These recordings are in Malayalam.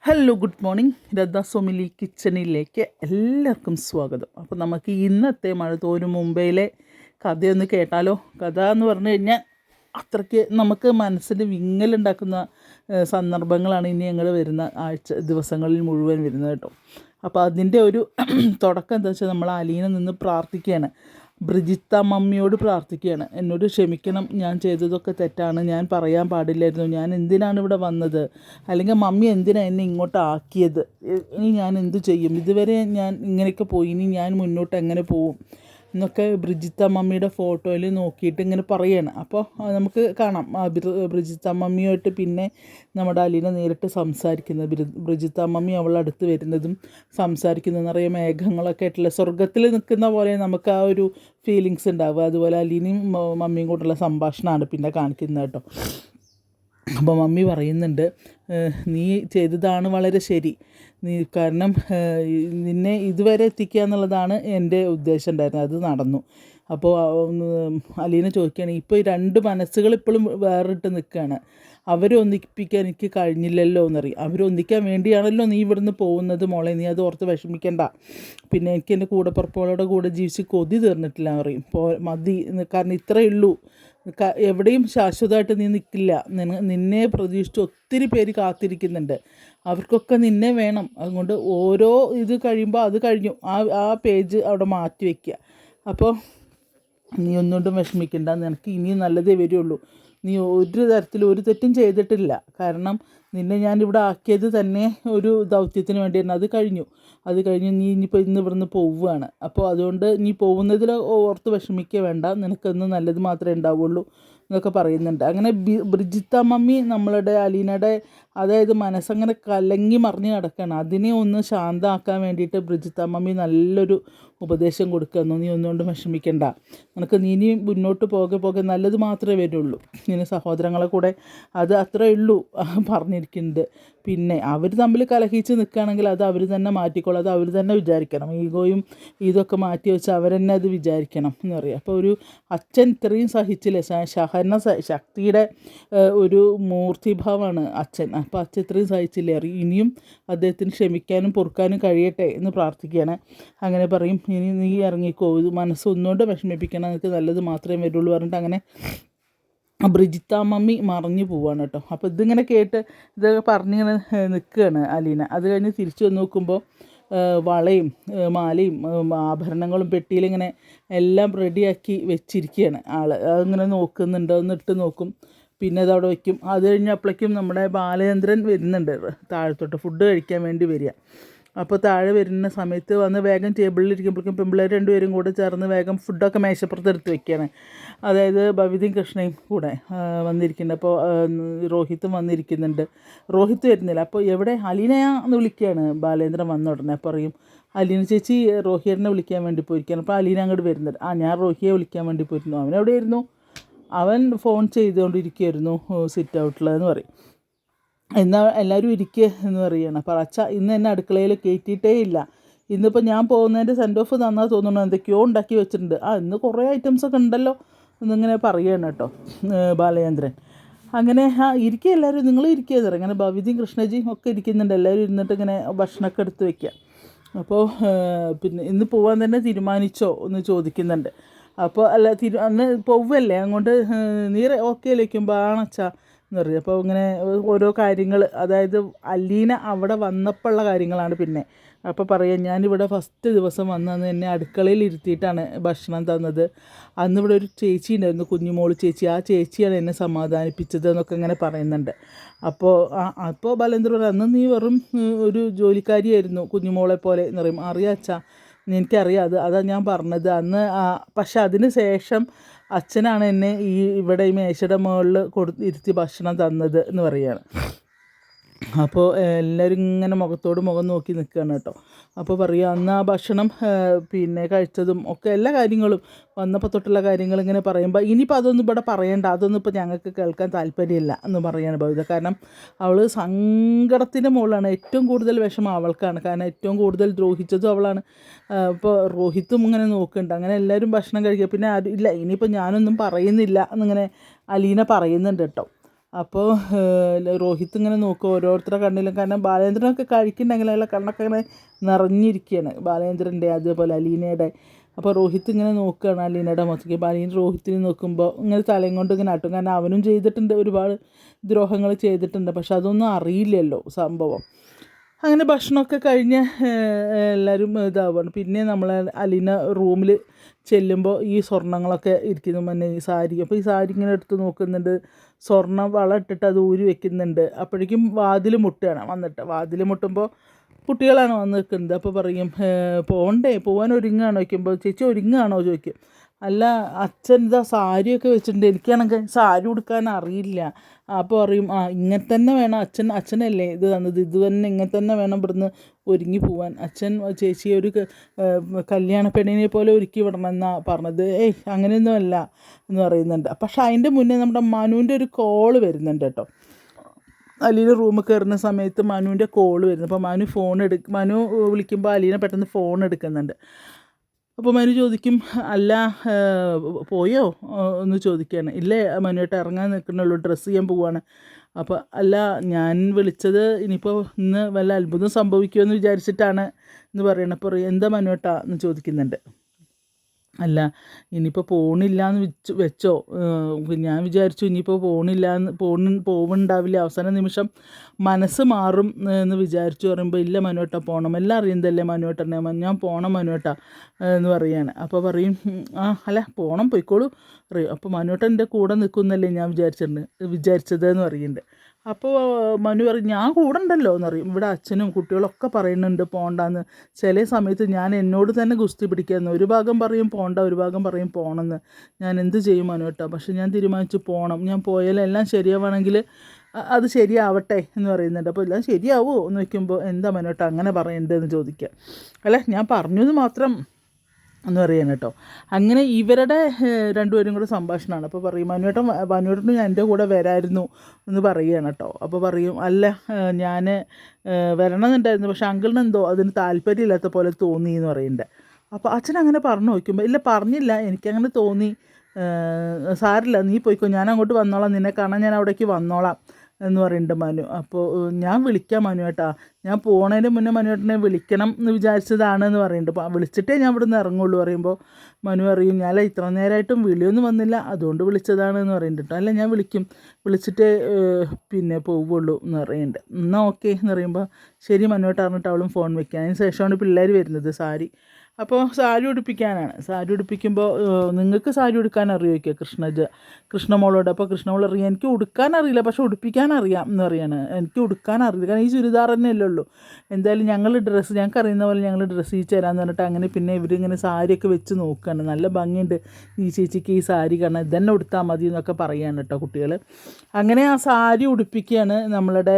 ഹലോ ഗുഡ് മോർണിംഗ് രഥ സോമിലി കിച്ചണിലേക്ക് എല്ലാവർക്കും സ്വാഗതം. അപ്പോൾ നമുക്ക് ഇന്നത്തെ മഴ തോരും മുംബൈയിലെ കഥയൊന്ന് കേട്ടാലോ. കഥ എന്ന് പറഞ്ഞു കഴിഞ്ഞാൽ അത്രയ്ക്ക് നമുക്ക് മനസ്സിന് വിങ്ങലുണ്ടാക്കുന്ന സന്ദർഭങ്ങളാണ് ഇനി ഞങ്ങൾ വരുന്ന ദിവസങ്ങളിൽ മുഴുവൻ വരുന്നത് കേട്ടോ. അപ്പോൾ അതിൻ്റെ ഒരു തുടക്കം എന്താ വെച്ചാൽ നമ്മൾ അലീന നിന്ന് പ്രാർത്ഥിക്കുകയാണ്. ബ്രിജിത്ത മമ്മിയോട് പ്രാർത്ഥിക്കുകയാണ്, എന്നോട് ക്ഷമിക്കണം, ഞാൻ ചെയ്തതൊക്കെ തെറ്റാണ്, ഞാൻ പറയാൻ പാടില്ലായിരുന്നു, ഞാൻ എന്തിനാണ് ഇവിടെ വന്നത്, അല്ലെങ്കിൽ മമ്മി എന്തിനാണ് എന്നെ ഇങ്ങോട്ട് ആക്കിയത്, ഇനി ഞാൻ എന്തു ചെയ്യും, ഇതുവരെ ഞാൻ ഇങ്ങനെയൊക്കെ പോയി, ഇനി ഞാൻ മുന്നോട്ട് എങ്ങനെ പോവും എന്നൊക്കെ ബ്രിജിത്ത മമ്മിയുടെ ഫോട്ടോയിൽ നോക്കിയിട്ട് ഇങ്ങനെ പറയുകയാണ്. അപ്പോൾ നമുക്ക് കാണാം ബ്രിജിത്ത മമ്മിയായിട്ട് പിന്നെ നമ്മുടെ അലീന നേരിട്ട് സംസാരിക്കുന്നത്, ബ്രിജിത്ത മമ്മി അവളുടെ അടുത്ത് വരുന്നതും സംസാരിക്കുന്നത്, നിറയെ മേഘങ്ങളൊക്കെ ആയിട്ടുള്ള സ്വർഗത്തിൽ നിൽക്കുന്ന പോലെ നമുക്ക് ആ ഒരു ഫീലിങ്സ് ഉണ്ടാവുക. അതുപോലെ അലീനയും മമ്മിയും കൂട്ടുള്ള സംഭാഷണമാണ് പിന്നെ കാണിക്കുന്നത് കേട്ടോ. അപ്പോൾ മമ്മി പറയുന്നുണ്ട്, നീ ചെയ്തതാണ് വളരെ ശരി, നീ കാരണം നിന്നെ ഇതുവരെ എത്തിക്കുക എന്നുള്ളതാണ് എൻ്റെ ഉദ്ദേശം ഉണ്ടായിരുന്നത്, അത് നടന്നു. അപ്പോൾ അലീന ചോദിക്കുകയാണ്, ഇപ്പോൾ ഈ രണ്ട് മനസ്സുകൾ ഇപ്പോഴും വേറിട്ട് നിൽക്കുകയാണ്, അവരെ ഒന്നിപ്പിക്കാൻ എനിക്ക് കഴിഞ്ഞില്ലല്ലോ എന്നറിയാം, അവരൊന്നിക്കാൻ വേണ്ടിയാണല്ലോ നീ ഇവിടുന്ന് പോകുന്നത് മോളെ, നീ അത് ഓർത്ത് വിഷമിക്കണ്ട, പിന്നെ എനിക്ക് എൻ്റെ കൂടപ്പുറപ്പുകളുടെ കൂടെ ജീവിച്ച് കൊതി തീർന്നിട്ടില്ല പറയും, മതി, കാരണം ഇത്രയേ ഉള്ളൂ, എവിടെയും ശാശ്വതമായിട്ട് നീ നിൽക്കില്ല, നിന്നെ പ്രതീക്ഷിച്ച് ഒത്തിരി പേര് കാത്തിരിക്കുന്നുണ്ട്, അവർക്കൊക്കെ നിന്നെ വേണം, അതുകൊണ്ട് ഓരോ ഇത് കഴിയുമ്പോൾ അത് കഴിഞ്ഞു, ആ പേജ് അവിടെ മാറ്റി വയ്ക്കുക, അപ്പോൾ നീ ഒന്നുകൊണ്ടും വിഷമിക്കണ്ട, നിനക്ക് ഇനിയും നല്ലതേ വരുള്ളൂ, നീ ഒരു തരത്തിലും ഒരു തെറ്റും ചെയ്തിട്ടില്ല, കാരണം നിന്നെ ഞാനിവിടെ ആക്കിയത് തന്നെ ഒരു ദൗത്യത്തിന് വേണ്ടിയാണ്, അത് കഴിഞ്ഞ് നീ ഇനിയിപ്പോൾ ഇവിടുന്ന് പോവുകയാണ്, അപ്പോൾ അതുകൊണ്ട് നീ പോകുന്നതിൽ ഓർത്ത് വിഷമിക്കുക വേണ്ട, നിനക്കൊന്ന് നല്ലത് മാത്രമേ ഉണ്ടാവുള്ളൂ എന്നൊക്കെ പറയുന്നുണ്ട്. അങ്ങനെ ബ്രിജിത്ത മമ്മി നമ്മളുടെ അലീനയുടെ അതായത് മനസ്സങ്ങനെ കലങ്ങി മറിഞ്ഞ് കിടക്കുകയാണ്, അതിനെ ഒന്ന് ശാന്തമാക്കാൻ വേണ്ടിയിട്ട് ബ്രിജിത്ത മമ്മി നല്ലൊരു ഉപദേശം കൊടുക്കുന്നു, നീ ഒന്നുകൊണ്ടും വിഷമിക്കണ്ട, നിനക്ക് നീ ഇനി മുന്നോട്ട് പോകെ നല്ലത് മാത്രമേ വരുള്ളൂ, ഇനി സഹോദരങ്ങളെ കൂടെ അത് അത്രയേ ഉള്ളൂ പറഞ്ഞിരിക്കുന്നത്. പിന്നെ അവർ തമ്മിൽ കലഹിച്ച് നിൽക്കുകയാണെങ്കിൽ അത് അവർ തന്നെ മാറ്റിക്കോളും, അത് അവർ തന്നെ വിചാരിക്കണം, ഈഗോയും ഇതൊക്കെ മാറ്റി വെച്ച് അവർ തന്നെ അത് വിചാരിക്കണം എന്ന് പറയും. അപ്പോൾ ഒരു അച്ഛൻ ഇത്രയും സഹിച്ചില്ലേ, ശക്തിയുടെ ഒരു മൂർത്തിഭാവമാണ് അച്ഛൻ, അപ്പോൾ അച്ഛൻ ഇത്രയും സഹിച്ചില്ലേ, ഇനിയും അദ്ദേഹത്തിന് ക്ഷമിക്കാനും പൊറുക്കാനും കഴിയട്ടെ എന്ന് പ്രാർത്ഥിക്കുകയാണ്. അങ്ങനെ പറയും, ഇനി നീ ഇറങ്ങിക്കോ, ഇത് മനസ്സൊന്നുകൊണ്ട് വിഷമിപ്പിക്കണം, നിനക്ക് നല്ലത് മാത്രമേ വരുള്ളൂ പറഞ്ഞിട്ട് അങ്ങനെ ബ്രിജിത്ത മമ്മി മറിഞ്ഞു പോവാണ് കേട്ടോ. അപ്പോൾ ഇതിങ്ങനെ കേട്ട് ഇതൊക്കെ പറഞ്ഞിങ്ങനെ നിൽക്കുകയാണ് അലീന. അത് കഴിഞ്ഞ് തിരിച്ചു വന്ന് നോക്കുമ്പോൾ വളയും മാലയും ആഭരണങ്ങളും പെട്ടിയിലിങ്ങനെ എല്ലാം റെഡിയാക്കി വെച്ചിരിക്കുകയാണ് ആൾ. അതിങ്ങനെ നോക്കുന്നുണ്ട്, ഒന്ന് ഇട്ട് നോക്കും, പിന്നെ അതവിടെ വയ്ക്കും. അത് കഴിഞ്ഞപ്പോഴേക്കും നമ്മുടെ ബാലചന്ദ്രൻ വരുന്നുണ്ട് താഴത്തോട്ട് ഫുഡ് കഴിക്കാൻ വേണ്ടി വരിക. അപ്പോൾ താഴെ വരുന്ന സമയത്ത് വന്ന് വേഗം ടേബിളിലിരിക്കുമ്പോഴേക്കും പെമ്പിള്ളേർ രണ്ടുപേരും കൂടെ ചേർന്ന് വേഗം ഫുഡൊക്കെ മേശപ്പുറത്ത് എടുത്ത് വെക്കുകയാണ്. അതായത് ഭവിതയും കൃഷ്ണയും കൂടെ വന്നിരിക്കുന്നുണ്ട്. അപ്പോൾ രോഹിത്തും വന്നിരിക്കുന്നുണ്ട്. രോഹിത്ത് വരുന്നില്ല. അപ്പോൾ എവിടെ അലീനയാന്ന് വിളിക്കുകയാണ് ബാലേന്ദ്രൻ വന്ന ഉടനെ. പറയും, അലീന ചേച്ചി രോഹിയേട്ടനെ വിളിക്കാൻ വേണ്ടി പോയിരിക്കുകയാണ്. അപ്പോൾ അലീന അങ്ങോട്ട് വരുന്നുണ്ട്. ഞാൻ രോഹിയെ വിളിക്കാൻ വേണ്ടി പോയിരുന്നു. അവനെവിടെയായിരുന്നു? അവൻ ഫോൺ ചെയ്തുകൊണ്ടിരിക്കുകയായിരുന്നു സിറ്റ് ഔട്ടിലെന്ന് പറയും. എന്നാൽ എല്ലാവരും ഇരിക്കുക എന്ന് പറയുകയാണ്. അപ്പോൾ അച്ഛ ഇന്ന് എന്നെ അടുക്കളയിൽ കയറ്റിയിട്ടേ ഇല്ല, ഇന്നിപ്പോൾ ഞാൻ പോകുന്നതിൻ്റെ സെൻഡ് ഓഫ് തന്നാൽ തോന്നുന്നു, എന്തൊക്കെയോ ഉണ്ടാക്കി വെച്ചിട്ടുണ്ട്, ഇന്ന് കുറേ ഐറ്റംസൊക്കെ ഉണ്ടല്ലോ എന്നിങ്ങനെ പറയുകയാണ് കേട്ടോ ബാലചന്ദ്രൻ. അങ്ങനെ ഇരിക്കുക എല്ലാവരും, നിങ്ങൾ ഇരിക്കുക തരാം. അങ്ങനെ ഭവിതയും കൃഷ്ണജിയും ഒക്കെ ഇരിക്കുന്നുണ്ട്. എല്ലാവരും ഇരുന്നിട്ട് ഇങ്ങനെ ഭക്ഷണമൊക്കെ എടുത്ത് വയ്ക്കുക. അപ്പോൾ പിന്നെ ഇന്ന് പോകാൻ തന്നെ തീരുമാനിച്ചോ എന്ന് ചോദിക്കുന്നുണ്ട്. അപ്പോൾ അല്ല അന്ന് പോവല്ലേ, അങ്ങോട്ട് നീ ഓക്കെ വയ്ക്കുമ്പോൾ ആണച്ചാ എന്ന് പറയും. അപ്പോൾ ഇങ്ങനെ ഓരോ കാര്യങ്ങൾ, അതായത് അലീന അവിടെ വന്നപ്പോൾ ഉള്ള കാര്യങ്ങളാണ്. പിന്നെ അപ്പോൾ പറയാം, ഞാനിവിടെ ഫസ്റ്റ് ദിവസം വന്നന്ന് എന്നെ അടുക്കളയിൽ ഇരുത്തിയിട്ടാണ് ഭക്ഷണം തന്നത്, അന്നിവിടെ ഒരു ചേച്ചി ഉണ്ടായിരുന്നു, കുഞ്ഞുമോൾ ചേച്ചി, ആ ചേച്ചിയാണ് എന്നെ സമാധാനിപ്പിച്ചത് എന്നൊക്കെ ഇങ്ങനെ പറയുന്നുണ്ട്. അപ്പോൾ ബാലേന്ദ്രൻ പറയും, അന്ന് നീ വെറും ഒരു ജോലിക്കാരിയായിരുന്നു കുഞ്ഞുമോളെ പോലെ എന്ന് പറയും. അറിയാച്ചാ, എനിക്കറിയാം, അതാണ് ഞാൻ പറഞ്ഞത് അന്ന്. പക്ഷെ അതിന് ശേഷം അച്ഛനാണ് എന്നെ ഇവിടെ ഈ മേശയുടെ മുകളിൽ ഇരുത്തി ഭക്ഷണം തന്നത് എന്ന് പറയുകയാണ്. അപ്പോൾ എല്ലാവരും ഇങ്ങനെ മുഖത്തോട് മുഖം നോക്കി നിൽക്കുകയാണ് കേട്ടോ. അപ്പോൾ പറയുക, അന്ന് ആ ഭക്ഷണം പിന്നെ കഴിച്ചതും ഒക്കെ എല്ലാ കാര്യങ്ങളും വന്നപ്പോൾ തൊട്ടുള്ള കാര്യങ്ങൾ ഇങ്ങനെ പറയുമ്പോൾ, ഇനിയിപ്പോൾ അതൊന്നും ഇവിടെ പറയേണ്ട, അതൊന്നും ഇപ്പോൾ ഞങ്ങൾക്ക് കേൾക്കാൻ താല്പര്യമില്ല എന്ന് പറയുകയാണ് ഭവിത. കാരണം അവൾ സങ്കടത്തിൻ്റെ മുകളിലാണ്, ഏറ്റവും കൂടുതൽ വിഷമം അവൾക്കാണ്, കാരണം ഏറ്റവും കൂടുതൽ ദ്രോഹിച്ചതും അവളാണ്. ഇപ്പോൾ രോഹിത്തും ഇങ്ങനെ നോക്കുന്നുണ്ട്. അങ്ങനെ എല്ലാവരും ഭക്ഷണം കഴിക്കുക. പിന്നെ ഇല്ല, ഇനിയിപ്പോൾ ഞാനൊന്നും പറയുന്നില്ല എന്നിങ്ങനെ അലീന പറയുന്നുണ്ട് കേട്ടോ. അപ്പോൾ രോഹിത് ഇങ്ങനെ നോക്കും ഓരോരുത്തരുടെ കണ്ണിലും. കാരണം ബാലേന്ദ്രനൊക്കെ കഴിക്കുന്നുണ്ടെങ്കിൽ അയാളെ കണ്ണൊക്കെ ഇങ്ങനെ നിറഞ്ഞിരിക്കുകയാണ്, ബാലേന്ദ്രൻ്റെ അതേപോലെ അലീനയുടെ. അപ്പോൾ രോഹിത് ഇങ്ങനെ നോക്കുകയാണ് അലീനയുടെ മുഖത്തേക്ക്. അപ്പോൾ അലീന രോഹിത്തിനെ നോക്കുമ്പോൾ ഇങ്ങനെ തലയും കൊണ്ട് ഇങ്ങനെ ആട്ടും. കാരണം അവനും ചെയ്തിട്ടുണ്ട്, ഒരുപാട് ദ്രോഹങ്ങൾ ചെയ്തിട്ടുണ്ട്, പക്ഷെ അതൊന്നും അറിയില്ലല്ലോ സംഭവം. അങ്ങനെ ഭക്ഷണമൊക്കെ കഴിഞ്ഞ് എല്ലാവരും ഇതാവുകയാണ്. പിന്നെ നമ്മൾ അലീന റൂമിൽ ചെല്ലുമ്പോൾ ഈ സ്വർണ്ണങ്ങളൊക്കെ ഇരിക്കുന്നു, മുന്നേ ഈ സാരി. അപ്പോൾ ഈ സാരി ഇങ്ങനെ എടുത്ത് നോക്കുന്നുണ്ട്, സ്വർണ്ണ വള ഇട്ടിട്ട് അത് ഊരി വെക്കുന്നുണ്ട്. അപ്പോഴേക്കും വാതിൽ മുട്ടുകയാണ്. വന്നിട്ട് വാതിൽ മുട്ടുമ്പോൾ കുട്ടികളാണ് വന്ന് നിൽക്കുന്നത്. അപ്പോൾ പറയും പോകാൻ ഒരുങ്ങുകയാണോ ചോദിക്കുമ്പോൾ ചേച്ചി ഒരുങ്ങുകയാണോ ചോദിക്കും. അല്ല അച്ഛൻ ഇതാ സാരിയൊക്കെ വെച്ചിട്ടുണ്ട്, എനിക്കാണെങ്കിൽ സാരി ഉടുക്കാൻ അറിയില്ല. അപ്പോൾ പറയും ഇങ്ങനെ തന്നെ വേണം, അച്ഛനല്ലേ ഇത് തന്നത്, ഇത് തന്നെ ഇങ്ങനെ തന്നെ വേണം ഇവിടുന്ന് ഒരുങ്ങി പോവാൻ. അച്ഛൻ ചേച്ചിയെ ഒരു കല്യാണ പെണ്ണിനെ പോലെ ഒരുക്കി വിടണം എന്നാണ് പറഞ്ഞത്. അങ്ങനെയൊന്നും അല്ല എന്ന് പറയുന്നുണ്ട്. പക്ഷെ അതിൻ്റെ മുന്നേ നമ്മുടെ മനുവിൻ്റെ ഒരു കോള് വരുന്നുണ്ട് കേട്ടോ. അലീന റൂമിൽ കയറുന്ന സമയത്ത് മനുവിൻ്റെ കോള് വരുന്നു. അപ്പോൾ മനു വിളിക്കുമ്പോൾ അലീന പെട്ടെന്ന് ഫോൺ എടുക്കുന്നുണ്ട്. അപ്പോൾ മനു ചോദിക്കും, അല്ല പോയോ എന്ന് ചോദിക്കുകയാണ്. ഇല്ലേ മനുവായിട്ട് ഇറങ്ങാൻ നിൽക്കണുള്ളൂ, ഡ്രസ്സ് ചെയ്യാൻ പോവുകയാണ്. അപ്പോൾ അല്ല ഞാൻ വിളിച്ചത് ഇനിയിപ്പോൾ ഇന്ന് വല്ല അത്ഭുതം സംഭവിക്കുമെന്ന് വിചാരിച്ചിട്ടാണ് എന്ന് പറയണം. അപ്പോൾ എന്താ മനുവേട്ടാ എന്ന് ചോദിക്കുന്നുണ്ട്. അല്ല ഇനിയിപ്പോൾ പോണില്ല എന്ന് വെച്ചോ, ഞാൻ വിചാരിച്ചു ഇനിയിപ്പോൾ പോവുണ്ടാവില്ല, അവസാന നിമിഷം മനസ്സ് മാറും എന്ന് വിചാരിച്ചു. പറയുമ്പോൾ ഇല്ല മനുവേട്ടാ പോകണം, എല്ലാം അറിയുന്നതല്ലേ മനുവേട്ടനെ, ഞാൻ പോകണം മനുവേട്ടാ എന്ന് പറയാണ്. അപ്പോൾ അല്ല പോകണം പോയിക്കോളൂ പറയും. അപ്പോൾ മനുവേട്ടൻ എൻ്റെ കൂടെ നിൽക്കുന്നല്ലേ ഞാൻ വിചാരിച്ചത് എന്ന് പറയുന്നുണ്ട്. അപ്പോൾ മനു പറയും ഞാൻ കൂടെ ഉണ്ടല്ലോ എന്ന് പറയും. ഇവിടെ അച്ഛനും കുട്ടികളൊക്കെ പറയുന്നുണ്ട് പോകണ്ടെന്ന്. ചില സമയത്ത് ഞാൻ എന്നോട് തന്നെ ഗുസ്തി പിടിക്കാമെന്ന്. ഒരു ഭാഗം പറയും പോകണ്ട, ഒരു ഭാഗം പറയും പോകണമെന്ന്. ഞാൻ എന്ത് ചെയ്യും മനുവേട്ടാ, പക്ഷെ ഞാൻ തീരുമാനിച്ചു പോകണം. ഞാൻ പോയാൽ എല്ലാം ശരിയാവുകയാണെങ്കിൽ അത് ശരിയാവട്ടെ എന്ന് പറയുന്നുണ്ട്. അപ്പോൾ എല്ലാം ശരിയാവുമോ എന്ന് വയ്ക്കുമ്പോൾ എന്താ മനുവേട്ടാ അങ്ങനെ പറയേണ്ടതെന്ന് ചോദിക്കുക. അല്ല ഞാൻ പറഞ്ഞത് മാത്രം എന്ന് പറയുകയാണ് കേട്ടോ. അങ്ങനെ ഇവരുടെ രണ്ടുപേരും കൂടെ സംഭാഷണമാണ്. അപ്പോൾ പറയും മനുവേട്ടനും ഞാൻ എൻ്റെ കൂടെ വരായിരുന്നു എന്ന് പറയുകയാണ് കേട്ടോ. അപ്പോൾ പറയും അല്ല ഞാൻ വരണമെന്നുണ്ടായിരുന്നു, പക്ഷെ അങ്കിളിന് എന്തോ അതിന് താല്പര്യമില്ലാത്ത പോലെ തോന്നി എന്ന് പറയുന്നുണ്ട്. അപ്പോൾ അച്ഛൻ അങ്ങനെ പറഞ്ഞു നോക്കുമ്പോൾ ഇല്ല പറഞ്ഞില്ല, എനിക്കങ്ങനെ തോന്നി, സാരില്ല നീ പോയിക്കോ, ഞാൻ അങ്ങോട്ട് വന്നോളാം, നിന്നെ കാണാൻ ഞാൻ അവിടേക്ക് വന്നോളാം എന്ന് പറയുന്നുണ്ട് മനു. അപ്പോൾ ഞാൻ വിളിക്കാം മനുവേട്ടാ, ഞാൻ പോണതിന് മുന്നേ മനുവേട്ടനെ വിളിക്കണം എന്ന് വിചാരിച്ചതാണ് എന്ന് പറയുന്നുണ്ട്. അപ്പോൾ വിളിച്ചിട്ടേ ഞാൻ ഇവിടെ നിന്ന് ഇറങ്ങുള്ളൂ പറയുമ്പോൾ മനു പറയും ഞാൻ ഇത്ര നേരമായിട്ടും വിളിയൊന്നും വന്നില്ല, അതുകൊണ്ട് വിളിച്ചതാണ് എന്ന് പറയുന്നുണ്ട്. അല്ല ഞാൻ വിളിച്ചിട്ടേ പിന്നെ പോവുള്ളൂ എന്ന് പറയുന്നുണ്ട്. എന്നാൽ ഓക്കെ എന്ന് പറയുമ്പോൾ ശരി മനുവേട്ടാ പറഞ്ഞിട്ട് അവളും ഫോൺ വയ്ക്കുക. അതിന് ശേഷമാണ് പിള്ളേർ വരുന്നത് സാരി. അപ്പോൾ സാരി ഉടുപ്പിക്കാനാണ്. സാരി ഉടുപ്പിക്കുമ്പോൾ നിങ്ങൾക്ക് സാരി ഉടുക്കാൻ അറിയുമോ കൃഷ്ണമോളോട്. അപ്പോൾ കൃഷ്ണമോൾ അറിയാം എനിക്ക് ഉടുക്കാൻ അറിയില്ല, പക്ഷെ ഉടുപ്പിക്കാൻ അറിയാം എന്ന് പറയാണ്. എനിക്ക് ഉടുക്കാൻ അറിയില്ല, കാരണം ഈ ചുരിദാർ തന്നെ അല്ലേ ഉള്ളൂ, എന്തായാലും ഞങ്ങൾക്ക് അറിയുന്ന പോലെ ഞങ്ങൾ ഡ്രസ്സ് ചെയ്ത് തരാമെന്ന് പറഞ്ഞിട്ട് അങ്ങനെ പിന്നെ ഇവരിങ്ങനെ സാരിയൊക്കെ വെച്ച് നോക്കുകയാണ്. നല്ല ഭംഗിയുണ്ട് ഈ ചേച്ചിക്ക് ഈ സാരി, കാരണം ഇതന്നെ ഉടുത്താൽ മതി എന്നൊക്കെ പറയുകയാണ് കേട്ടോ കുട്ടികൾ. അങ്ങനെ ആ സാരി ഉടുപ്പിക്കുകയാണ് നമ്മളുടെ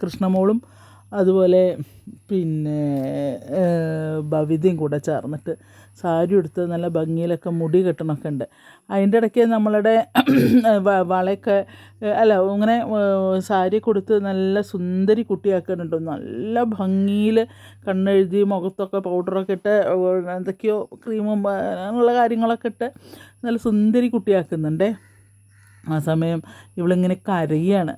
കൃഷ്ണമോളും അതുപോലെ പിന്നെ ഭവിതയും കൂടെ ചേർന്നിട്ട് സാരി ഉടുത്ത് നല്ല ഭംഗിയിലൊക്കെ മുടി കെട്ടണമൊക്കെ ഉണ്ട്. അതിൻ്റെ ഇടയ്ക്ക് നമ്മളുടെ വളയൊക്കെ ഇങ്ങനെ സാരി കൊടുത്ത് നല്ല സുന്ദരി കുട്ടിയാക്കുന്നുണ്ട്. നല്ല ഭംഗിയിൽ കണ്ണെഴുതി മുഖത്തൊക്കെ പൗഡറൊക്കെ ഇട്ട് എന്തൊക്കെയോ ക്രീമും അങ്ങനെയുള്ള കാര്യങ്ങളൊക്കെ ഇട്ട് നല്ല സുന്ദരി കുട്ടിയാക്കുന്നുണ്ടേ. ആ സമയം ഇവളിങ്ങനെ കരയാണ്.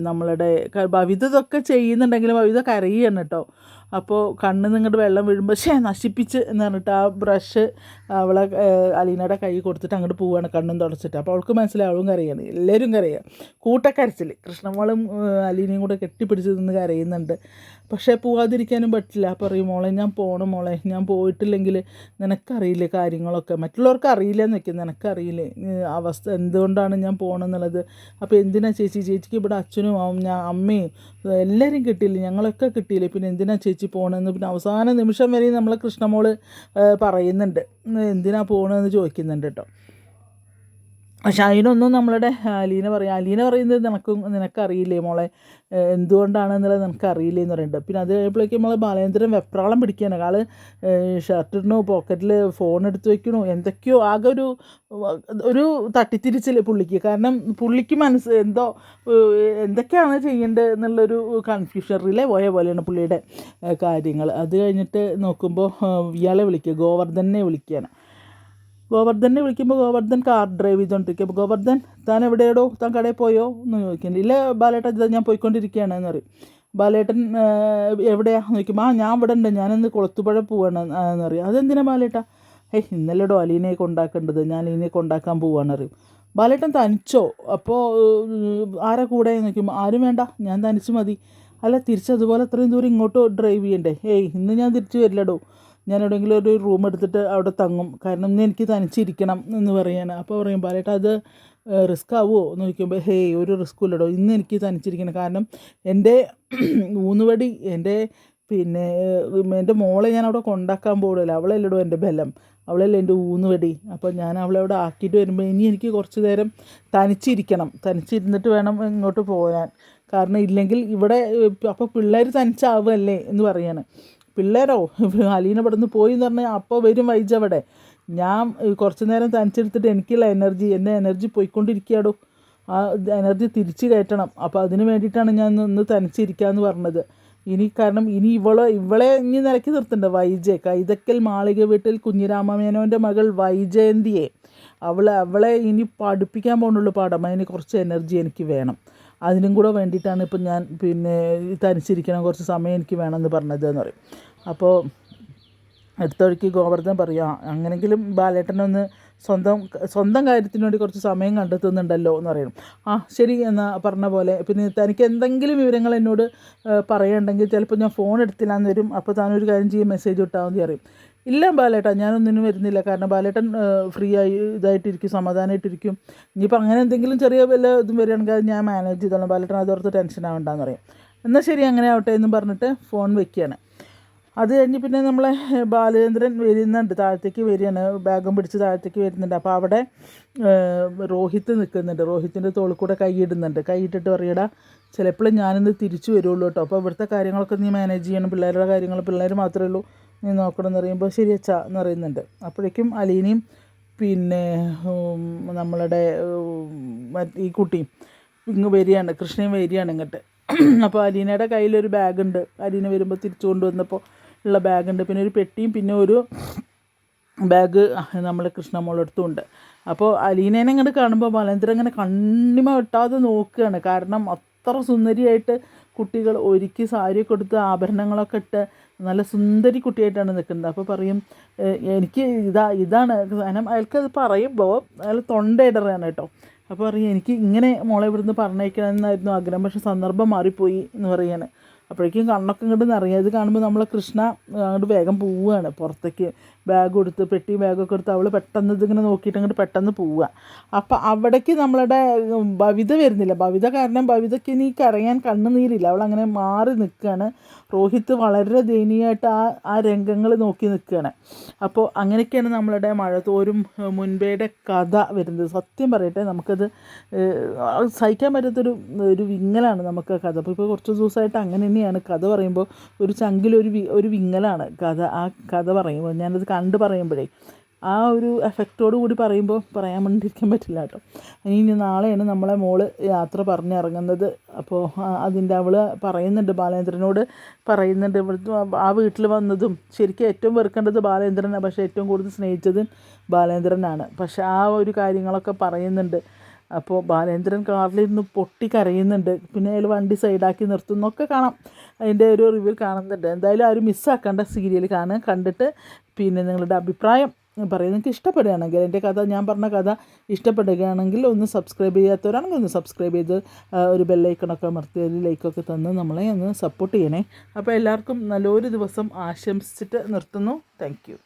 നമ്മളുടെ ഭവിത ഇതൊക്കെ ചെയ്യുന്നുണ്ടെങ്കിലും ഭവിത കരയാണ് കേട്ടോ. അപ്പോൾ കണ്ണിൽ നിന്ന് ഇങ്ങോട്ട് വെള്ളം വീഴുമ്പോൾ നശിപ്പിച്ച് എന്ന് പറഞ്ഞിട്ട് ആ ബ്രഷ് അവളെ അലീനയുടെ കൈ കൊടുത്തിട്ട് അങ്ങോട്ട് പോവുകയാണ് കണ്ണും തുടച്ചിട്ട്. അപ്പോൾ അവൾക്ക് മനസ്സിലാവും അവളും കരയാണ്, എല്ലാവരും കരയുക, കൂട്ടക്കരച്ചിൽ. കൃഷ്ണമോളും അലീനയും കൂടെ കെട്ടിപ്പിടിച്ച് നിന്ന് കരയുന്നുണ്ട്. പക്ഷേ പോവാതിരിക്കാനും പറ്റില്ല. പറയും മോളെ ഞാൻ പോകണം മോളെ, ഞാൻ പോയിട്ടില്ലെങ്കിൽ നിനക്കറിയില്ലേ കാര്യങ്ങളൊക്കെ, മറ്റുള്ളവർക്ക് അറിയില്ലെന്ന് വെക്കും, നിനക്കറിയില്ലേ അവസ്ഥ എന്തുകൊണ്ടാണ് ഞാൻ പോകണമെന്നുള്ളത്. അപ്പോൾ എന്തിനാ ചേച്ചിക്ക് ഇവിടെ അച്ഛനും അമ്മയും എല്ലാവരും കിട്ടിയില്ലേ, ഞങ്ങളൊക്കെ കിട്ടിയില്ലേ, പിന്നെ എന്തിനാ ചേച്ചി പോകണമെന്ന്. പിന്നെ അവസാന നിമിഷം വരെ നമ്മളെ കൃഷ്ണമോള് പറയുന്നുണ്ട് എന്തിനാ പോകണമെന്ന് ചോദിക്കുന്നുണ്ട് കേട്ടോ. പക്ഷെ അതിനൊന്നും നമ്മളുടെ അലീന പറയുന്നത് നിനക്കറിയില്ലേ മോളെ എന്തുകൊണ്ടാണെന്നുള്ളത് നിനക്കറിയില്ലേ എന്ന് പറയുന്നുണ്ട്. പിന്നെ അത് കഴിയുമ്പോഴേക്കും നമ്മൾ ബാലേന്ദ്രൻ വെപ്രാളം പിടിക്കുകയാണ്. ആൾ ഷർട്ടിടണു, പോക്കറ്റിൽ ഫോൺ എടുത്ത് വയ്ക്കണു, എന്തൊക്കെയോ ആകെ ഒരു തട്ടിത്തിരിച്ചിൽ പുള്ളിക്ക്. കാരണം പുള്ളിക്ക് എന്തൊക്കെയാണ് ചെയ്യേണ്ടത് എന്നുള്ളൊരു കൺഫ്യൂഷൻ, റിലേ പോയ പോലെയാണ് പുള്ളിയുടെ കാര്യങ്ങൾ. അത് കഴിഞ്ഞിട്ട് നോക്കുമ്പോൾ ഇയാളെ വിളിക്കുക, ഗോവർദ്ധനെ വിളിക്കുകയാണ്. ഗോവർദ്ധനെ വിളിക്കുമ്പോൾ ഗോവർദ്ധൻ കാർ ഡ്രൈവ് ചെയ്തുകൊണ്ടിരിക്കുക. അപ്പോൾ ഗോവർദ്ധൻ താൻ എവിടെയാടോ, താൻ കടയിൽ പോയോ എന്ന് ചോദിക്കുന്നുണ്ട്. ഇല്ല ബാലേട്ടൻ ഇതാ ഞാൻ പോയിക്കൊണ്ടിരിക്കുകയാണ് എന്ന് പറയും. ബാലേട്ടൻ എവിടെയാണെന്ന് ചോദിക്കുമ്പോൾ ഞാൻ ഇവിടെ ഉണ്ട്, ഞാനിന്ന് കുളത്തുപുഴ പോവാണ് എന്ന് പറയും. അതെന്തിനാ ബാലേട്ടാ? ഇന്നലെടോ അലീനെ കൊണ്ടാക്കേണ്ടത്, ഞാൻ അലീനെ കൊണ്ടാക്കാൻ പോവാണ് അറിയും. ബാലേട്ടൻ തനിച്ചോ? അപ്പോൾ ആരാ കൂടെ എന്ന് ചോദിക്കുമ്പോൾ ആരും വേണ്ട, ഞാൻ തനിച്ച് മതി. അല്ല തിരിച്ചതുപോലെ അത്രയും ദൂരം ഇങ്ങോട്ട് ഡ്രൈവ് ചെയ്യണ്ടേ? ഇന്ന് ഞാൻ തിരിച്ച് വരില്ലടോ, ഞാൻ എവിടെയെങ്കിലും ഒരു റൂം എടുത്തിട്ട് അവിടെ തങ്ങും, കാരണം ഇന്ന് എനിക്ക് തനിച്ചിരിക്കണം എന്ന് പറയാണ്. അപ്പോൾ പറയും ബാലേട്ടാ അത് റിസ്ക് ആവുമോ എന്ന് ചോദിക്കുമ്പോൾ ഒരു റിസ്ക്കും ഇല്ലടോ, ഇന്ന് എനിക്ക് തനിച്ചിരിക്കണം, കാരണം എൻ്റെ ഊന്നുവടി പിന്നെ എൻ്റെ മോളെ ഞാൻ അവിടെ കൊണ്ടാക്കാൻ പോകില്ല, അവളല്ലടോ എൻ്റെ ബലം, അവളല്ലേ എൻ്റെ ഊന്നുവടി. അപ്പോൾ ഞാൻ അവളെ അവിടെ ആക്കിയിട്ട് വരുമ്പോൾ ഇനി എനിക്ക് കുറച്ച് നേരം തനിച്ചിരുന്നിട്ട് വേണം ഇങ്ങോട്ട് പോകാൻ, കാരണം ഇല്ലെങ്കിൽ ഇവിടെ അപ്പോൾ പിള്ളേർ തനിച്ചാവുമല്ലേ എന്ന് പറയാണ്. പിള്ളേരോ അലീന ഇവിടെ നിന്ന് പോയി എന്ന് പറഞ്ഞാൽ അപ്പോൾ വരും വൈജവിടെ. ഞാൻ കുറച്ച് നേരം തനിച്ചെടുത്തിട്ട് എനിക്കുള്ള എൻ്റെ എനർജി പോയിക്കൊണ്ടിരിക്കുകയാടോ, ആ എനർജി തിരിച്ച് കയറ്റണം. അപ്പോൾ അതിന് വേണ്ടിയിട്ടാണ് ഞാൻ ഇന്ന് തനിച്ചിരിക്കാമെന്ന് പറഞ്ഞത്. കാരണം ഇനി ഇവളെ ഇനി നിലയ്ക്ക് നിർത്തണ്ട. കൈതക്കൽ മാളിക വീട്ടിൽ കുഞ്ഞിരാമമേനോൻ്റെ മകൾ വൈജയന്തിയെ അവളെ ഇനി പഠിപ്പിക്കാൻ പോകുന്നുള്ളൂ പാഠം. അതിന് കുറച്ച് എനർജി എനിക്ക് വേണം, അതിനും കൂടെ വേണ്ടിയിട്ടാണ് ഇപ്പം ഞാൻ തനിച്ചിരിക്കണം, കുറച്ച് സമയം എനിക്ക് വേണമെന്ന് പറഞ്ഞത് എന്ന് പറയും. അപ്പോൾ അടുത്തൊഴുക്കി ഗോവർദ്ധൻ പറയാം, അങ്ങനെങ്കിലും ബാലേട്ടനൊന്ന് സ്വന്തം കാര്യത്തിന് വേണ്ടി കുറച്ച് സമയം കണ്ടെത്തുന്നുണ്ടല്ലോ എന്ന് പറയണം. ശരി എന്നാൽ പറഞ്ഞ പോലെ. പിന്നെ തനിക്ക് എന്തെങ്കിലും വിവരങ്ങൾ എന്നോട് പറയുന്നുണ്ടെങ്കിൽ ചിലപ്പോൾ ഞാൻ ഫോൺ എടുത്തില്ലാന്ന് വരും, അപ്പോൾ താനൊരു കാര്യം ചെയ്യും, മെസ്സേജ് ഇട്ടാൽ മതി അറിയും. ഇല്ല ബാലേട്ടാ ഞാനൊന്നിനും വരുന്നില്ല, കാരണം ബാലേട്ടൻ ഫ്രീ ആയി ഇതായിട്ടിരിക്കും, സമാധാനമായിട്ടിരിക്കും. ഇനിയിപ്പോൾ അങ്ങനെ എന്തെങ്കിലും ചെറിയ വല്ല ഇതും വരികയാണെങ്കിൽ അത് ഞാൻ മാനേജ് ചെയ്തോളാം, ബാലേട്ടൻ അതോർത്ത് ടെൻഷൻ ആവണ്ടെന്ന് പറയും. എന്നാൽ ശരി അങ്ങനെ ആവട്ടെ എന്നും പറഞ്ഞിട്ട് ഫോൺ വയ്ക്കുകയാണ്. അത് കഴിഞ്ഞ് പിന്നെ നമ്മളെ ബാലചന്ദ്രൻ വരുന്നുണ്ട്, താഴത്തേക്ക് വരികയാണ്, ബാഗും പിടിച്ച് താഴത്തേക്ക് വരുന്നുണ്ട്. അപ്പോൾ അവിടെ രോഹിത്ത് നിൽക്കുന്നുണ്ട്. രോഹിത്തിൻ്റെ തോളിൽ കൂടെ കൈയിടുന്നുണ്ട്. കൈയിട്ടിട്ട് പറയടാ ചിലപ്പോഴും ഞാനിന്ന് തിരിച്ചു വരുള്ളൂ കേട്ടോ, അപ്പോൾ ഇവിടുത്തെ കാര്യങ്ങളൊക്കെ നീ മാനേജ് ചെയ്യണം, പിള്ളേരുടെ കാര്യങ്ങൾ പിള്ളേർ മാത്രമേ ഉള്ളൂ, നീ നോക്കണം എന്ന് പറയുമ്പോൾ ശരി അച്ഛാ എന്ന് പറയുന്നുണ്ട്. അപ്പോഴേക്കും അലീനയും പിന്നെ നമ്മളുടെ ഈ കുട്ടിയും ഇങ്ങ് വരികയാണ്, കൃഷ്ണയും വരികയാണ് ഇങ്ങോട്ട്. അപ്പോൾ അലീനയുടെ കയ്യിലൊരു ബാഗുണ്ട്, അലീന വരുമ്പോൾ തിരിച്ചു കൊണ്ടുവന്നപ്പോൾ ഉള്ള ബാഗുണ്ട്, പിന്നെ ഒരു പെട്ടിയും പിന്നെ ഒരു ബാഗ് നമ്മൾ കൃഷ്ണമോളെടുത്തുമുണ്ട്. അപ്പോൾ അലീനേനെ ഇങ്ങോട്ട് കാണുമ്പോൾ ബാലേന്ദ്രൻ ഇങ്ങനെ കണ്ണിമ വെട്ടാതെ നോക്കുകയാണ്, കാരണം അത്ര സുന്ദരിയായിട്ട് കുട്ടികൾ ഒരുക്കി സാരിയൊക്കെ എടുത്ത് ആഭരണങ്ങളൊക്കെ ഇട്ട് നല്ല സുന്ദരി കുട്ടിയായിട്ടാണ് നിൽക്കുന്നത്. അപ്പോൾ പറയും എനിക്ക് ഇതാണ് കാരണം അയാൾക്കത് പറയുമ്പോൾ അയാൾ തൊണ്ടയിടറാണ് കേട്ടോ. അപ്പോൾ പറയും എനിക്ക് ഇങ്ങനെ മോളെ ഇവിടുന്ന് പറഞ്ഞയക്കണമെന്നായിരുന്നു ആഗ്രഹം, പക്ഷെ സന്ദർഭം മാറിപ്പോയി എന്ന് പറയാണ്. അപ്പോഴേക്കും കണ്ണൊക്കെ ഇങ്ങോട്ട് നിറയുക. ഇത് കാണുമ്പോൾ നമ്മളെ കൃഷ്ണ അങ്ങോട്ട് വേഗം പോവുകയാണ് പുറത്തേക്ക്, ബാഗ് കൊടുത്ത് പെട്ടി ബാഗൊക്കെ എടുത്ത് അവൾ പെട്ടെന്ന് ഇതിങ്ങനെ നോക്കിയിട്ട് അങ്ങോട്ട് പെട്ടെന്ന് പോവുക. അപ്പോൾ അവിടേക്ക് നമ്മളുടെ ഭവിത വരുന്നില്ല. ഭവിത കാരണം ഭവിതയ്ക്ക് ഇനി കരയാൻ കണ്ണുനീരില്ല, അവളങ്ങനെ മാറി നിൽക്കുകയാണ്. രോഹിത്ത് വളരെ ദയനീയമായിട്ട് ആ രംഗങ്ങൾ നോക്കി നിൽക്കുകയാണ്. അപ്പോൾ അങ്ങനെയൊക്കെയാണ് നമ്മളുടെ മഴതോരും മുൻപേയുടെ കഥ വരുന്നത്. സത്യം പറയട്ടെ, നമുക്കത് സഹിക്കാൻ പറ്റാത്തൊരു വിങ്ങലാണ് നമുക്ക് കഥ. അപ്പോൾ കുറച്ച് ദിവസമായിട്ട് അങ്ങനെ തന്നെയാണ് കഥ പറയുമ്പോൾ ഒരു ചങ്കിലൊരു വിങ്ങലാണ് ആ കഥ പറയുമ്പോൾ. ഞാനത് കണ്ട് പറയുമ്പോഴേ ആ ഒരു എഫക്റ്റോട് കൂടി പറയുമ്പോൾ പറയാൻ വേണ്ടിയിരിക്കാൻ പറ്റില്ല കേട്ടോ. ഇനി നാളെയാണ് നമ്മളെ മോള് യാത്ര പറഞ്ഞിറങ്ങുന്നത്. അപ്പോൾ അതിൻ്റെ അവൾ പറയുന്നുണ്ട്, ബാലേന്ദ്രനോട് പറയുന്നുണ്ട്, ഇവിടുത്തെ ആ വീട്ടിൽ വന്നതും ശരിക്കും ഏറ്റവും വെറുക്കേണ്ടത് ബാലേന്ദ്രനാണ്, പക്ഷേ ഏറ്റവും കൂടുതൽ സ്നേഹിച്ചത് ബാലേന്ദ്രനാണ്. പക്ഷേ ആ ഒരു കാര്യങ്ങളൊക്കെ പറയുന്നുണ്ട്. അപ്പോൾ ബാലേന്ദ്രൻ കാറിലിരുന്ന് പൊട്ടി കരയുന്നുണ്ട്. പിന്നെ അതിൽ വണ്ടി സൈഡാക്കി നിർത്തുന്നൊക്കെ കാണാം, അതിൻ്റെ ഒരു റിവ്യൂ കാണുന്നുണ്ട്. എന്തായാലും ആരും മിസ്സാക്കേണ്ട സീരിയൽ കണ്ടിട്ട് പിന്നെ നിങ്ങളുടെ അഭിപ്രായം പറയും. നിങ്ങൾക്ക് ഇഷ്ടപ്പെടുകയാണെങ്കിൽ, എൻ്റെ കഥ ഞാൻ പറഞ്ഞ കഥ ഇഷ്ടപ്പെടുകയാണെങ്കിൽ ഒന്ന് സബ്സ്ക്രൈബ് ചെയ്യാത്തവരാണെങ്കിൽ ഒന്ന് സബ്സ്ക്രൈബ് ചെയ്ത് ഒരു ബെല്ലൈക്കണൊക്കെ അമർത്തി ലൈക്കൊക്കെ തന്ന് നമ്മളെ ഒന്ന് സപ്പോർട്ട് ചെയ്യണേ. അപ്പോൾ എല്ലാവർക്കും നല്ലൊരു ദിവസം ആശംസിച്ചിട്ട് നിർത്തുന്നു. Thank you.